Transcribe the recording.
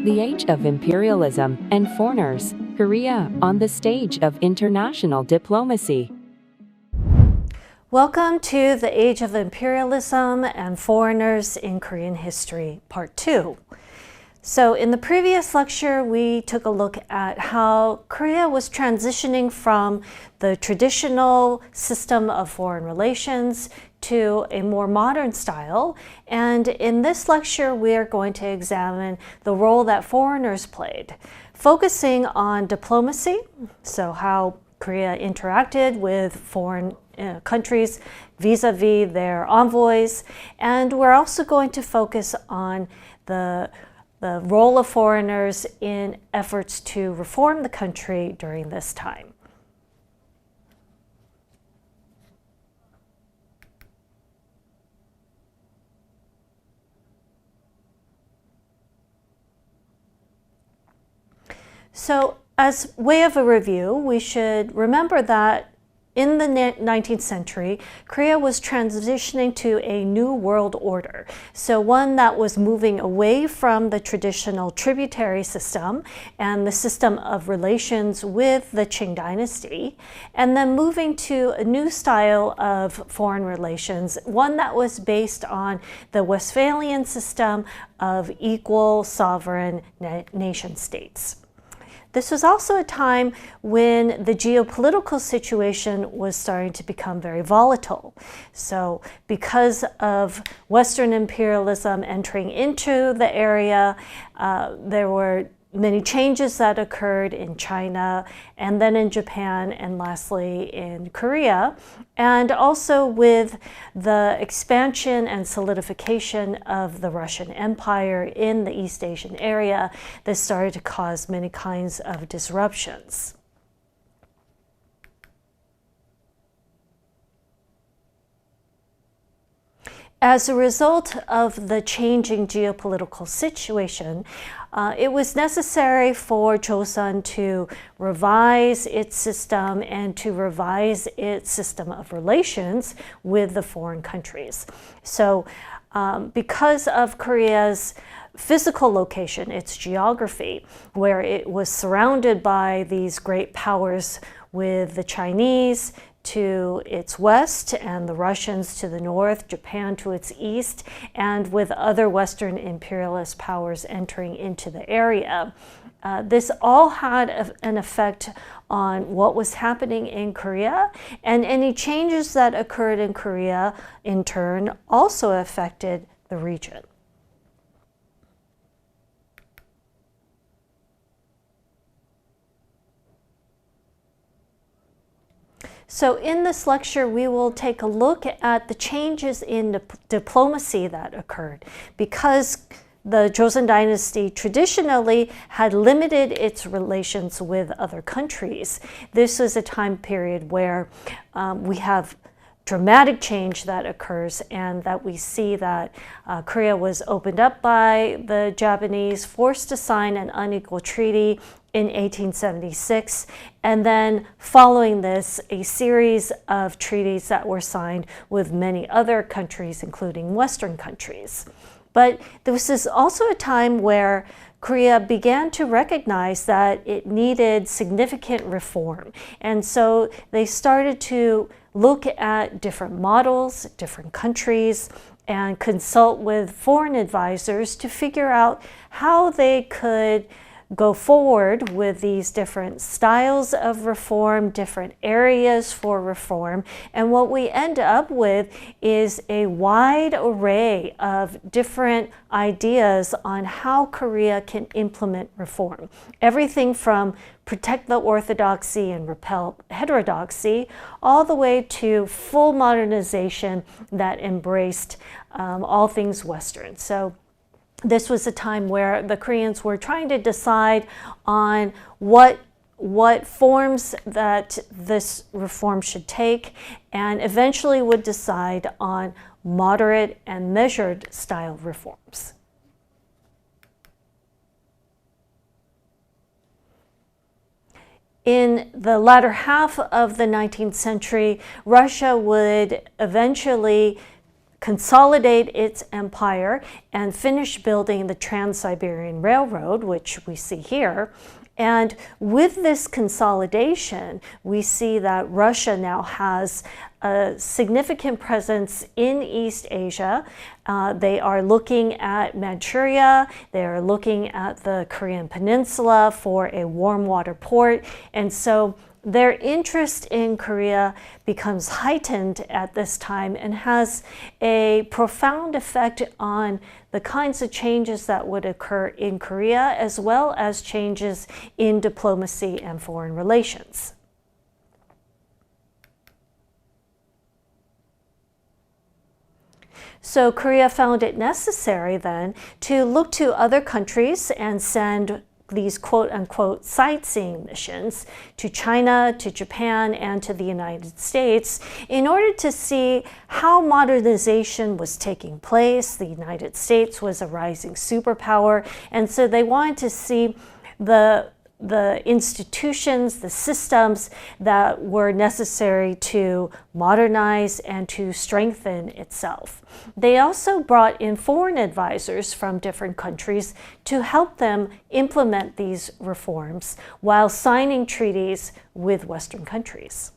The Age of Imperialism and Foreigners, Korea on the Stage of International Diplomacy. Welcome to The Age of Imperialism and Foreigners in Korean History, Part 2. So in the previous lecture, we took a look at how Korea was transitioning from the traditional system of foreign relations to a more modern style. And in this lecture, we are going to examine the role that foreigners played, focusing on diplomacy, so how Korea interacted with foreign countries vis-a-vis their envoys. And we're also going to focus on the role of foreigners in efforts to reform the country during this time. So, as way of a review, we should remember that in the 19th century, Korea was transitioning to a new world order. So one that was moving away from the traditional tributary system and the system of relations with the Qing dynasty, and then moving to a new style of foreign relations, one that was based on the Westphalian system of equal sovereign nation states. This was also a time when the geopolitical situation was starting to become very volatile. So because of Western imperialism entering into the area, there were many changes that occurred in China, and then in Japan, and lastly in Korea. And also with the expansion and solidification of the Russian Empire in the East Asian area, this started to cause many kinds of disruptions. As a result of the changing geopolitical situation, it was necessary for Joseon to revise its system and to revise its system of relations with the foreign countries. So because of Korea's physical location, its geography, where it was surrounded by these great powers with the Chinese to its west and the Russians to the north, Japan to its east, and with other Western imperialist powers entering into the area. This all had an effect on what was happening in Korea, and any changes that occurred in Korea, in turn, also affected the region. So in this lecture, we will take a look at the changes in diplomacy that occurred because the Joseon dynasty traditionally had limited its relations with other countries. This was a time period where we have dramatic change that occurs, and that we see that Korea was opened up by the Japanese, forced to sign an unequal treaty in 1876, and then following this, a series of treaties that were signed with many other countries, including Western countries. But this is also a time where Korea began to recognize that it needed significant reform. And so they started to look at different models, different countries, and consult with foreign advisors to figure out how they could go forward with these different styles of reform, different areas for reform. And what we end up with is a wide array of different ideas on how Korea can implement reform. Everything from protect the orthodoxy and repel heterodoxy, all the way to full modernization that embraced all things Western. So this was a time where the Koreans were trying to decide on what forms that this reform should take, and eventually would decide on moderate and measured style reforms. In the latter half of the 19th century, Russia would eventually consolidate its empire and finish building the Trans-Siberian Railroad, which we see here. And with this consolidation, we see that Russia now has a significant presence in East Asia. They are looking at Manchuria, they are looking at the Korean Peninsula for a warm water port, and so their interest in Korea becomes heightened at this time and has a profound effect on the kinds of changes that would occur in Korea, as well as changes in diplomacy and foreign relations. So Korea found it necessary then to look to other countries and send these quote-unquote sightseeing missions to China, to Japan, and to the United States in order to see how modernization was taking place. The United States was a rising superpower, and so they wanted to see the institutions, the systems that were necessary to modernize and to strengthen itself. They also brought in foreign advisors from different countries to help them implement these reforms while signing treaties with Western countries.